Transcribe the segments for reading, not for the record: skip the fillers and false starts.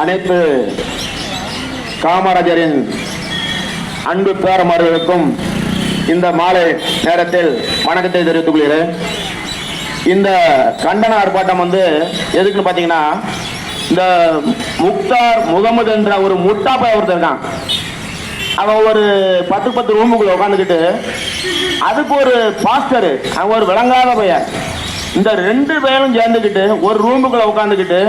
அனைத்து காமராஜரின் அன்பு பேரமர்களுக்கும் இந்த மாலை நேரத்தில் வணக்கத்தை தெரிவித்துக் கொள்கிறேன். இந்த கண்டன ஆர்ப்பாட்டம் எதுக்குன்னு பார்த்தீங்கன்னா, இந்த முக்தார் முகமது என்ற ஒரு முட்டாப்பை ஒருத்தர் இருக்கான். அவன் ஒரு 10 ரூமுக்குள்ள உட்காந்துக்கிட்டு, அதுக்கு ஒரு பாஸ்டர், அவன் ஒரு விளங்காத பையன், இந்த 2 பேரும் சேர்ந்துக்கிட்டு ஒரு ரூமுக்குள்ள உட்காந்துக்கிட்டு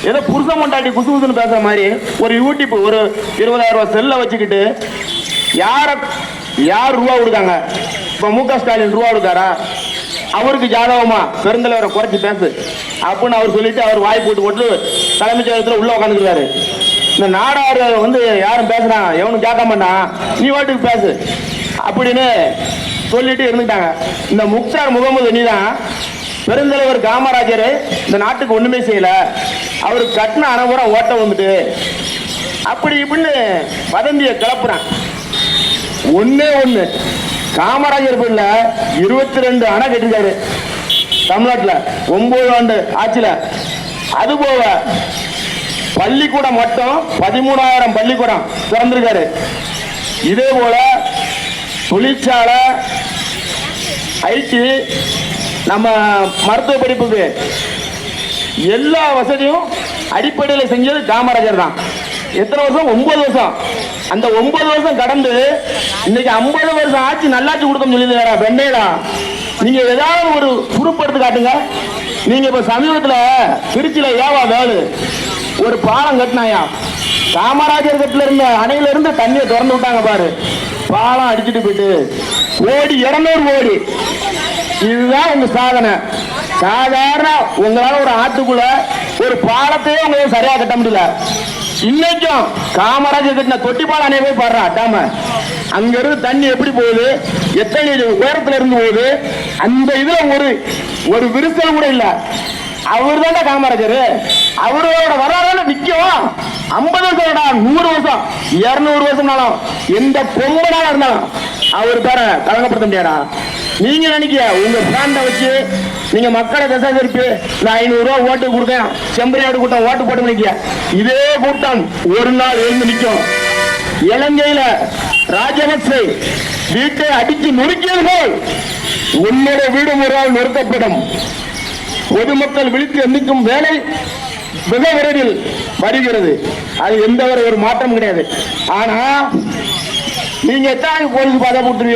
ஏதோ புருஷ மொண்டாட்டி குசு குசுன்னு பேசுற மாதிரி ஒரு யூடியூப் ஒரு 20,000 ரூபாய் செல்ல வச்சுக்கிட்டு யார் ரூபா கொடுக்காங்க? இப்போ மு.க. ஸ்டாலின் ரூபா கொடுக்காரா? அவருக்கு ஜாதகமா பெருந்தலைவரை குறைச்சி பேசு அப்படின்னு அவர் சொல்லிட்டு அவர் வாய் போட்டு தலைமைச் செயலகத்தில் உள்ள உட்காந்துருக்காரு. இந்த நாடாறு யாரும் பேசுறான், எவனும் கேட்க மாட்டான், நீ வாட்டுக்கு பேசு அப்படின்னு சொல்லிட்டு இருந்துட்டாங்க. இந்த முக்தார் முகமது நீதான் பெருந்தலைவர் காமராஜர் இந்த நாட்டுக்கு ஒண்ணுமே செய்யல, அவருக்கு கட்டின அனபுற ஓட்ட வந்துட்டு அப்படி இப்படின்னு வதந்தியை கிளப்புறான். ஒண்ணு காமராஜர் பிள்ளை 22 அணை கட்டிருக்காரு தமிழ்நாட்டில் 9 ஆண்டு ஆட்சியில. அது போக பள்ளிக்கூடம் மட்டும் 13,000 பள்ளிக்கூடம் திறந்திருக்காரு. இதே போல தொழிற்சாலை, ஐடி, நம்ம மருத்துவ படிப்புக்கு எல்லா வசதியும் அடிப்படையில் செஞ்சது காமராஜர் தான். எத்தனை வருஷம்? 9 வருஷம். அந்த 9 வருஷம் கடந்து இன்னைக்கு 50 வருஷம் ஆட்சி நல்லாட்சி கொடுத்தோம் சொல்லிடுறா பெண்ணேடா. நீங்க ஏதாவது ஒரு பொறுப்படுத்து காட்டுங்க. நீங்க இப்ப சமீபத்தில் திருச்சியில ஏவா வேலு ஒரு பாலம் கட்டினாயா, காமராஜர் கட்டில இருந்த அணையில இருந்து தண்ணியை திறந்து விட்டாங்க பாரு, பாலம் அடிச்சுட்டு போயிட்டு கோடி 200 கோடி. இதுதான் உங்க சாதனை. சாதாரண உங்களால ஒரு ஆத்துக்குள்ள ஒரு பாலத்தையே உங்களுக்கு சரியா கட்ட முடியல. இன்னைக்கும் காமராஜர் கட்டின தொட்டி பாலம் அணைய போய் பாடுறா அட்டாம, அங்க இருந்து தண்ணி எப்படி போகுது, எத்தனை உயரத்துல இருந்து போகுது, அந்த இதுல ஒரு விரிசல் கூட இல்ல. அவர் தானே காமராஜர். அவரோட வரலாறு நிக்கும். 50 வருஷம், 100 வருஷம், 200 வருஷம்னாலும் எந்த பொம்பனால இருந்தாலும் அவர் பேர கலங்கப்படுத்த முடியாதா? நீங்க நினைக்க உங்க பிராண்ட வச்சு நீங்க மக்களை தசை திருப்பி இந்த 500 ரூபாய் ஓட்டு கொடுத்தேன், செம்பரியாடு கூட்டம் ஓட்டு போட்டு நிக்க, இதே கூட்டம் ஒரு நாள் எழுந்து நிற்கும். இலங்கையில ராஜபக்சே வீட்டை அடித்து நொறுக்கியது உன்னுடைய வீடு முறையால் நிறுத்தப்படும். பொதுமக்கள் விழித்து எண்ணிக்கும் வேலை மிக விரைவில் வருகிறது. அது எந்த ஒரு மாற்றம் கிடையாது. ஆனா நீங்க எத்தனை போலீஸ் பாதுகாப்பு?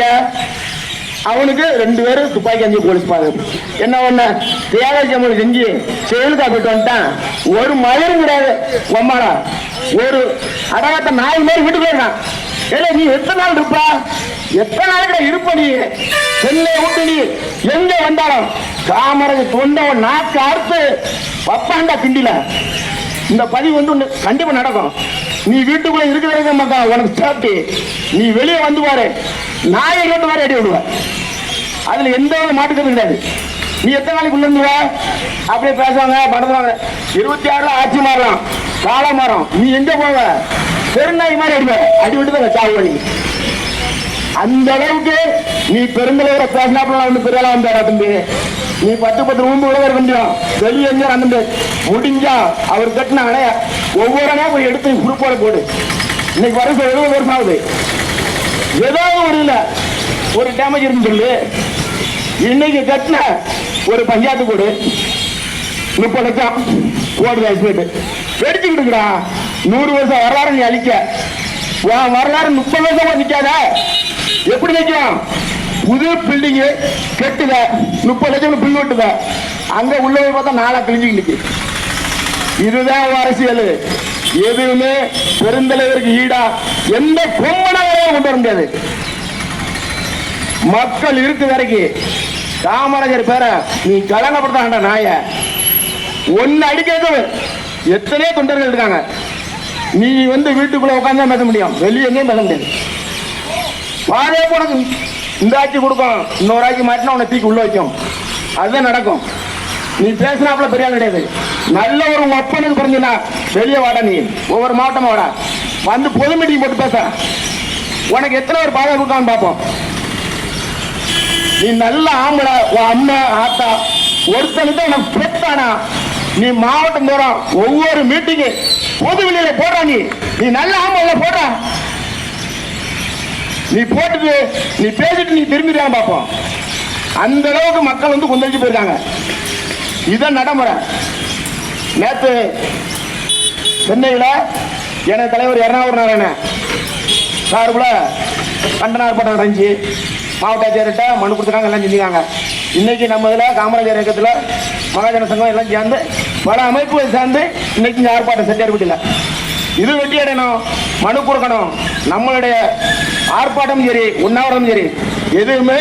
அவனுக்கு 2 பேரும் துப்பாக்கி அஞ்சு போலீஸ் பாதுகாப்பு. என்ன ஒண்ணு தேவைக்கு செஞ்சு செயலுக்கா போயிட்டு வந்துட்டான். ஒரு மயிரும் கிடையாது. உம்மாடா ஒரு அடகாத்த நாய் மாதிரி வீட்டுக்குள்ள இருக்கான். ஏன்னா நீ எத்தனை நாள் இருப்பா? எத்தனை நாளைக்கு இருப்ப? நீ சென்னை விட்டு நீ எங்க வந்தாலும் காமராஜர் தொண்டவன் நாக்கு அறுத்து பப்பாண்டா கிண்டில. இந்த பதிவு கண்டிப்பா நடக்கும். நீ வீட்டுக்குள்ள இருக்கிற மக்கள் உனக்கு சாப்பிட்டு நீ வெளியே வந்து பாரு, நாயை கொண்டு வர அடி விடுவ. அதுல எந்த ஒரு மாட்டுக்கிறது கிடையாது. நீ எத்தனை நாளைக்கு உள்ள இருந்துவ? அப்படியே பேசுவாங்க, படுத்துவாங்க. 26 ஆட்சி மாறலாம், காலம் மாறும். நீ எங்க போவ? பெருநாய் மாதிரி அடிவ, அடி விட்டு சாவு பண்ணி. அந்த அளவுக்கு நீ பெருந்தலைவரை பேசினாப்புல பெரிய வந்தாரா தம்பி? நீ 10 ரூம் கூட இருக்க முடியும். வெளியே எங்க வந்து முடிஞ்சா அவர் கட்டின அணைய ஒவ்வொரு அணையா போய் எடுத்து குறுப்போட போடு. இன்னைக்கு வருஷம் 70 வருஷம் ஆகுது. ஏதாவது ஒரு இல்ல ஒரு டேமேஜ் இருந்து சொல்லு. இன்னைக்கு கட்டின ஒரு பஞ்சாயத்து போடு 30 லட்சம் போடுது எஸ்பேட்டு வெடிச்சுக்கிட்டு இருக்கா. 100 வருஷம் வரலாறு நீ அழிக்க. வரலாறு 30 வருஷம் நிக்காத. எப்படி நிற்கும்? புது பில்டிங் கட்டுத 30 லட்சம் பில் வெட்டுத, அங்க உள்ள பார்த்தா 4 கிழிஞ்சு நிக்கு. இதுதான் அரசியல். எதுவுமே பெருந்தலைவருக்கு ஈடா எந்த பொம்மனாக கொண்டு வர முடியாது. மக்கள் இருக்கு வரைக்கும் காமராஜர் பேர நீ கலங்கப்படுத்த நாய ஒன்னு அடிக்கிறது. எத்தனையோ தொண்டர்கள் இருக்காங்க. நீ வீட்டுக்குள்ள உட்காந்து பேச முடியும், வெளியே எங்கேயும் பேச முடியாது. பாதே உனக்கு இந்த ஆட்சி கொடுக்கும், இன்னொரு ஆட்சி மாட்டினா உன்னை தூக்கி உள்ள வைக்கும். அதுதான் நடக்கும். நீ பேசினாப்புல பெரிய கிடையாது. நல்ல ஒரு ஒப்பனுக்கு பிறந்தா வெளியே வாடா. நீ ஒவ்வொரு மாவட்டமா வாடா, பொது மீட்டிங் போட்டு பேச. உனக்கு எத்தனை ஒரு பாதை கொடுக்கான்னு பார்ப்போம். நீ நல்ல ஆம்பளை, உன் அம்மா ஆத்தா ஒருத்தனுக்கு உனக்கு பெத்தானா நீ மாவட்டம் தோறும் ஒவ்வொரு மீட்டிங்கு பொது வெளியில போடுறா நீ நல்ல ஆம்பளை போடுறா. நீ போட்டுட்டு நீ பேசிட்டு நீ திரும்பிதான் பார்ப்போம். அந்த அளவுக்கு மக்கள் வந்து கொந்தளிச்சு போயிருக்காங்க. இதான் நடைமுறை. நேற்று சென்னையில் எனது தலைவர் எர்ணாவூர் நாராயணன் சார்புல கண்டன ஆர்ப்பாட்டம் நடந்துச்சு. மாவட்ட ஆட்சியர்கிட்ட மனு கொடுத்துருக்காங்க, எல்லாம் செஞ்சுக்காங்க. இன்னைக்கு நம்ம இதில் காமராஜர் இயக்கத்தில் மகாஜன சங்கம் எல்லாம் சேர்ந்து பல அமைப்புகள் சேர்ந்து இன்னைக்கு இந்த ஆர்ப்பாட்டம் செஞ்சு ஏற்பட்டில்லை. இது வெட்டி அடையணும், மனு கொடுக்கணும். நம்மளுடைய ஆர்ப்பாட்டம் சரி, உண்ணாவிரதம் சரி, எதுவுமே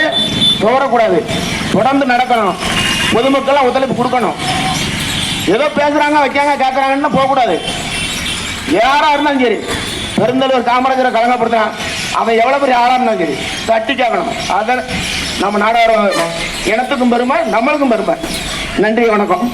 துவரக்கூடாது, தொடர்ந்து நடக்கணும். பொதுமக்கள்லாம் ஒத்துழைப்பு கொடுக்கணும். ஏதோ பேசுறாங்க வைக்காங்க கேட்கறாங்கன்னு போகக்கூடாது. யாரா இருந்தாலும் சரி, பெருந்தலைவர் காமராஜரை கலங்கப்படுத்துறான், அவன் எவ்வளவு பெரிய ஆளா இருந்தாலும் சரி தட்டி கேட்கணும். அதான் நம்ம நாடார இனத்துக்கும் பெருமை, நம்மளுக்கும் பெருமை. நன்றி, வணக்கம்.